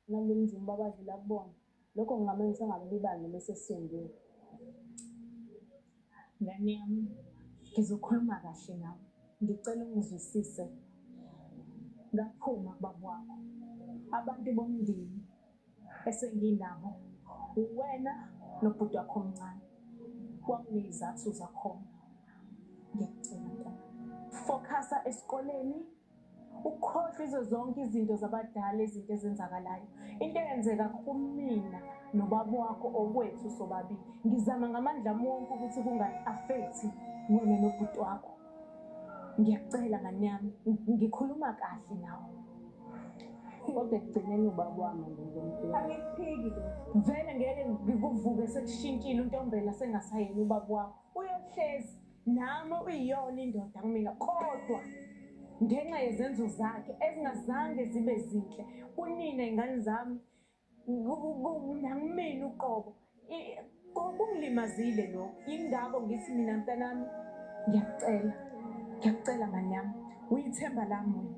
nalomzimba babadlula kubona. Lokho kungamenza ngabe libani bese sisendile. Ngane yami, ngizokhuluma kahle nawe. Ngicela ungizwisise. Ngaphuma kubaba wakho. Abantu bomndeni esenginabo uwena nobhuti wakho omncane. Kwakuney'zathu zakhona. Ngiyacela mntwana. Focusa esikoleni. Ukhohlwe izo zonke izinto zabadala, izinto ezenzakalayo. Into eyenzeka kumina nobaba wakho okwethu sobabili. Ngizama ngamandla ami wonke ukuthi kunga-affect wena nobhuti wakho. Ngiyacela ngane yami, ngikhuluma kahle nawe. Kodwa ekugcineni ubaba wami ngizomphika. Angikuphiki lo. Vele ngeke ngikuvuke sekushintshile uNtombela sengasayena ubaba wakho. Uyohlezi nami uyiyona indoda kumina kodwa ngenxa yezenzo zakhe ezingazange zibe zinhle. Kunina iy'ngane zami nakumina uqobo. Kungilimazile lokho. Yingakho ngithi mina mntanami ngiyacela ngane yami. Uyithemba lami wena.